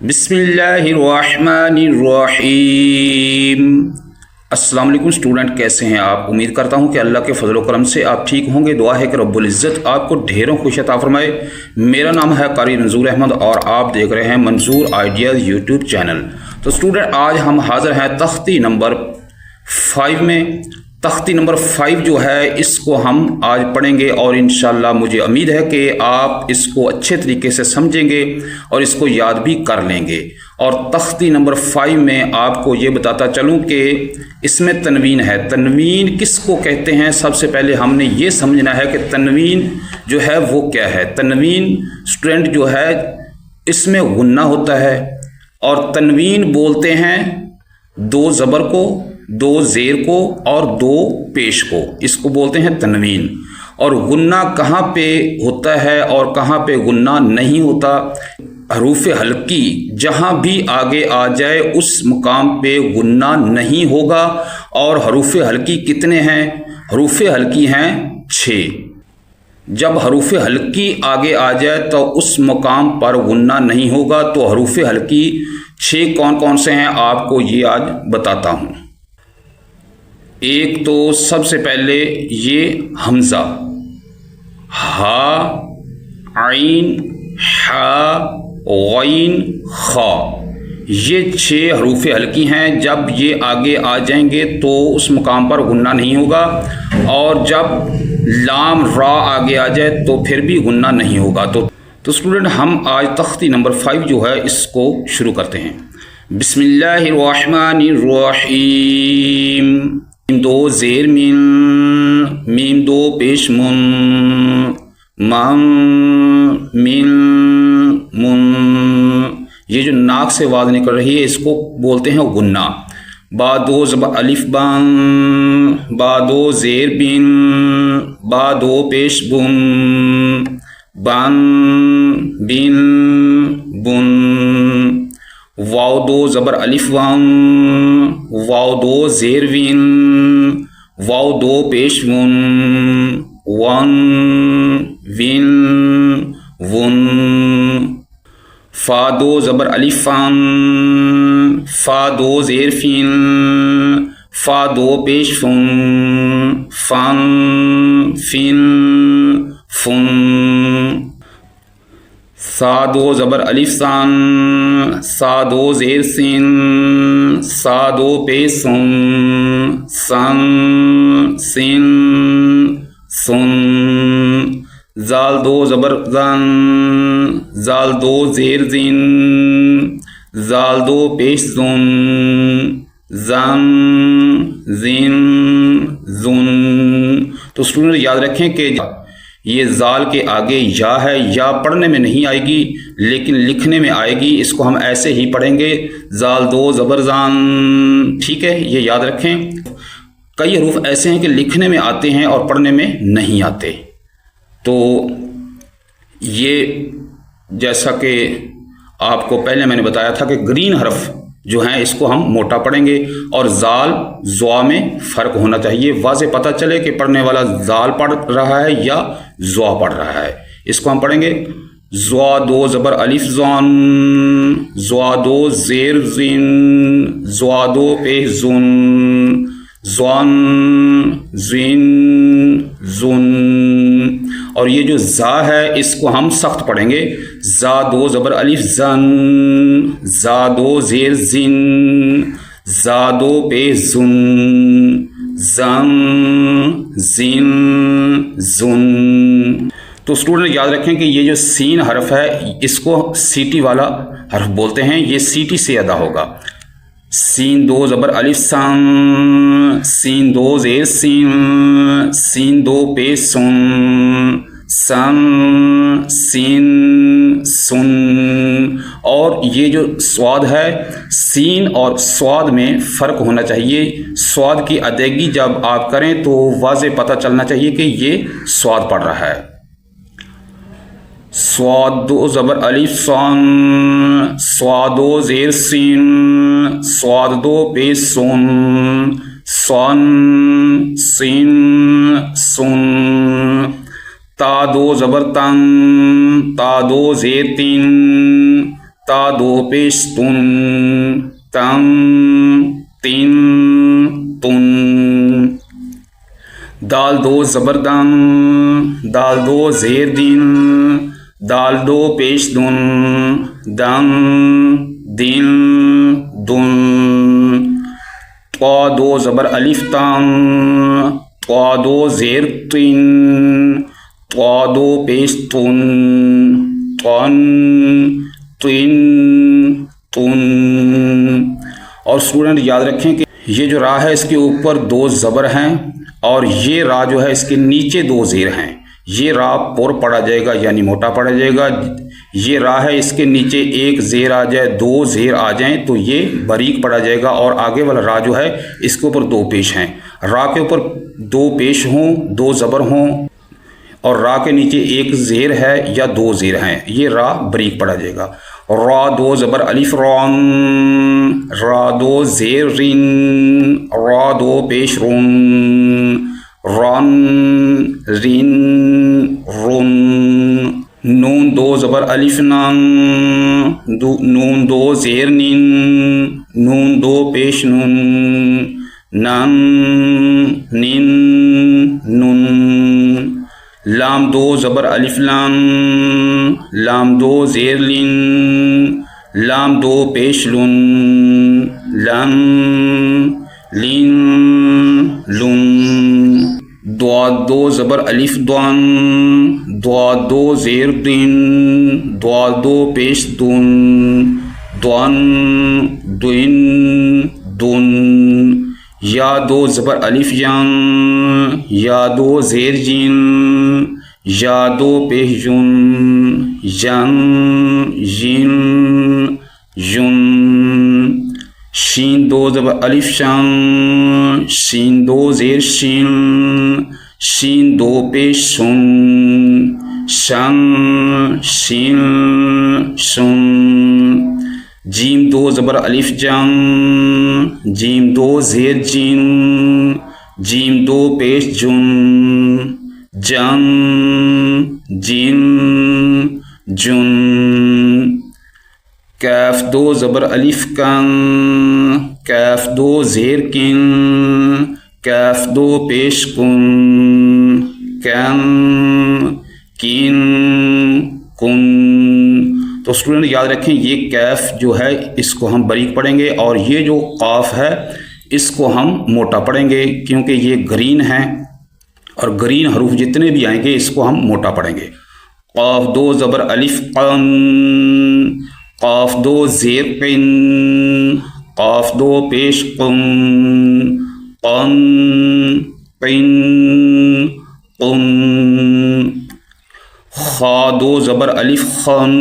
بسم اللہ الرحمن الرحیم۔ السلام علیکم اسٹوڈنٹ، کیسے ہیں آپ؟ امید کرتا ہوں کہ اللہ کے فضل و کرم سے آپ ٹھیک ہوں گے۔ دعا ہے کہ رب العزت آپ کو ڈھیروں خوش عطا فرمائے۔ میرا نام ہے قاری منظور احمد اور آپ دیکھ رہے ہیں منظور آئیڈیاز یوٹیوب چینل۔ تو اسٹوڈنٹ آج ہم حاضر ہیں تختی نمبر 5 میں۔ تختی نمبر 5 جو ہے اس کو ہم آج پڑھیں گے اور انشاءاللہ مجھے امید ہے کہ آپ اس کو اچھے طریقے سے سمجھیں گے اور اس کو یاد بھی کر لیں گے۔ اور تختی نمبر 5 میں آپ کو یہ بتاتا چلوں کہ اس میں تنوین ہے۔ تنوین کس کو کہتے ہیں؟ سب سے پہلے ہم نے یہ سمجھنا ہے کہ تنوین جو ہے وہ کیا ہے۔ تنوین اسٹوڈنٹ جو ہے اس میں غنہ ہوتا ہے اور تنوین بولتے ہیں 2 زبر کو، 2 زیر کو اور 2 پیش کو، اس کو بولتے ہیں تنوین۔ اور غنہ کہاں پہ ہوتا ہے اور کہاں پہ غنہ نہیں ہوتا؟ حروف حلقی جہاں بھی آگے آ جائے اس مقام پہ غنہ نہیں ہوگا۔ اور حروف حلقی کتنے ہیں؟ حروف حلقی ہیں 6۔ جب حروف حلقی آگے آ جائے تو اس مقام پر غنہ نہیں ہوگا۔ تو حروف حلقی 6 کون کون سے ہیں آپ کو یہ آج بتاتا ہوں۔ ایک تو سب سے پہلے یہ حمزہ، ہا، عین، حا، غین، خا، یہ 6 حروف حلقی ہیں۔ جب یہ آگے آ جائیں گے تو اس مقام پر غنہ نہیں ہوگا، اور جب لام را آگے آ جائے تو پھر بھی غنہ نہیں ہوگا۔ تو اسٹوڈنٹ ہم آج تختی نمبر 5 جو ہے اس کو شروع کرتے ہیں۔ بسم اللہ الرحمن الرحیم۔ 2 زیر من، میم 2 پیش من، من، من، من، یہ جو ناک سے آواز نکل رہی ہے اس کو بولتے ہیں غنہ۔ با 2 زبر الف بن، با 2 زیر بن، با 2 پیش بن، بن، بن، بن، واو 2 زبر الف ون، واو 2 زیر ون، واو 2 پیش ون، ون، ون، ون، فا 2 زبر الف فن، فا 2 زیر فن، فا 2 پیش فن، فن، فن، فن، سا 2 زبر الف سن، سا 2 زیر سن، سا 2 پیش سن، سن، سن، سن، زال 2 زبر زن، زال 2 زیر زن، زال 2 پیش زن، زن، زن، زن۔ تو اسٹوڈنٹ یاد رکھیں کہ یہ زال کے آگے یا ہے، یا پڑھنے میں نہیں آئے گی لیکن لکھنے میں آئے گی۔ اس کو ہم ایسے ہی پڑھیں گے، زال 2 زبر زان، ٹھیک ہے، یہ یاد رکھیں۔ کئی حروف ایسے ہیں کہ لکھنے میں آتے ہیں اور پڑھنے میں نہیں آتے۔ تو یہ جیسا کہ آپ کو پہلے میں نے بتایا تھا کہ گرین حرف جو ہیں اس کو ہم موٹا پڑھیں گے، اور زال زوا میں فرق ہونا چاہیے، واضح پتہ چلے کہ پڑھنے والا زال پڑھ رہا ہے یا زوا پڑھ رہا ہے۔ اس کو ہم پڑھیں گے زوا 2 زبر الف زون، زوا 2 زیر زن، زوا 2 پیش زن، زون، زن، زن۔ اور یہ جو زا ہے اس کو ہم سخت پڑھیں گے، زا 2 زبر الف زن، زا 2 زیر زن، زا 2 پیش زن، زن، زن، زن۔ تو اسٹوڈنٹ یاد رکھیں کہ یہ جو سین حرف ہے اس کو سیٹی والا حرف بولتے ہیں، یہ سیٹی سے ادا ہوگا۔ سین 2 زبر الف سن، سین 2 زیر سین، سین 2 پیش سن، سن، سین، سن۔ اور یہ جو سواد ہے سین اور سواد میں فرق ہونا چاہیے۔ سواد کی ادائیگی جب آپ کریں تو واضح پتہ چلنا چاہیے کہ یہ سواد پڑھ رہا ہے۔ سواد 2 زبر الف سن، سواد 2 زیر سین، سواد 2 پیش سن، سن، سن، سن۔ تا 2 زبر تن، تا 2 زیر تین، تا دو پیش تن تن تن تن دال دو زبر دن دال دو زیر دن دال دو پیش دن دن دن دن طا دو زبر الف تن طا دو زیر تن طا دو پیش تن تن تن تن. اور اسٹوڈنٹ یاد رکھیں کہ یہ جو را ہے اس کے اوپر دو زبر ہیں اور یہ را جو ہے اس کے نیچے دو زیر ہیں. یہ را پر پڑا جائے گا یعنی موٹا پڑا جائے گا. یہ را ہے اس کے نیچے ایک زیر آ جائے دو زیر آ جائیں تو یہ باریک پڑا جائے گا. اور آگے والا را جو ہے اس کے اوپر دو پیش ہیں. را کے اوپر دو پیش ہوں دو زبر ہوں اور را کے نیچے ایک زیر ہے یا دو زیر ہیں یہ را باریک پڑا جائے گا. را دو زبر الف ران را دو زیر رن را دو پیش رن رن رن رن. نون دو زبر الف نان نون دو زیر نن نون دو پیش نن نن نن نن. لام دو زبر الف لام لام دو زیر لن لام دو پیش لن لن لن لن. ضاد دو زبر الف دون ضاد دو زیر دن ضاد دو پیش دن دن دن دن. یا دو زبر الف ین یا دو زیر جن یا دو پیش جن ین ین ین. شین دو زبر الف شن شین دو زیر شین شین دو پیش شن شن شین شن. جیم دو زبر الف جن جیم دو زیر جن جیم دو پیش جن جن جن جن. کاف دو زبر الف کن کاف دو زیر کن کاف دو پیش کن کن کن کن. تو اسٹوڈنٹ یاد رکھیں یہ کیف جو ہے اس کو ہم باریک پڑھیں گے اور یہ جو قاف ہے اس کو ہم موٹا پڑھیں گے کیونکہ یہ گرین ہیں اور گرین حروف جتنے بھی آئیں گے اس کو ہم موٹا پڑھیں گے. قاف دو زبر الف قن قاف دو زیر قن قاف دو پیش قن قن قن قن. خا دو زبر الف خن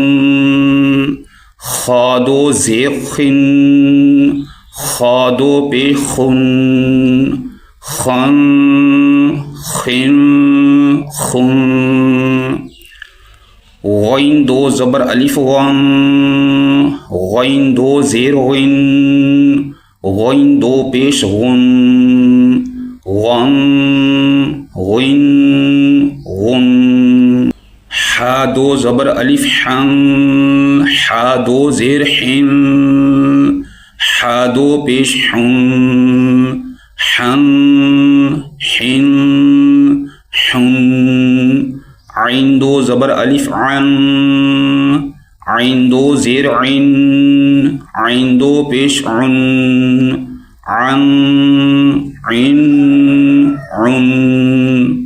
خا دو زیر خن خا دو پیش خن خن خن خن. غین دو زبر الف غن غین دو زیر غن غین دو پیش غن غن غن غن. حا دو زبر الف حن حا دو زیر حن حا دو پیش حن حن حن حن. عین دو زبر الف عن عین دو زیر عین عین دو پیش عن عن عین عن.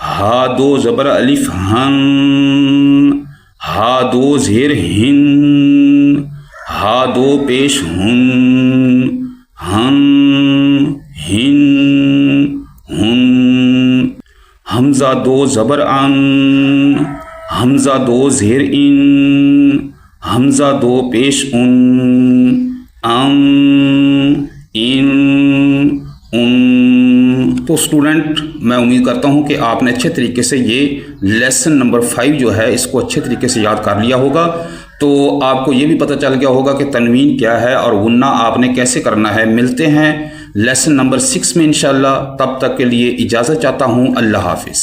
ہا دو زبر الف ہن ہا دو زیر ہن ہا دو پیش ہن ہن ہن ہن. حمزہ دو زبر ان حمزہ دو زیر ان حمزہ دو پیش ان ان ان. تو اسٹوڈنٹ میں امید کرتا ہوں کہ آپ نے اچھے طریقے سے یہ لیسن نمبر 5 جو ہے اس کو اچھے طریقے سے یاد کر لیا ہوگا. تو آپ کو یہ بھی پتہ چل گیا ہوگا کہ تنوین کیا ہے اور غنہ آپ نے کیسے کرنا ہے. ملتے ہیں لیسن نمبر 6 میں انشاءاللہ. تب تک کے لیے اجازت چاہتا ہوں. اللہ حافظ.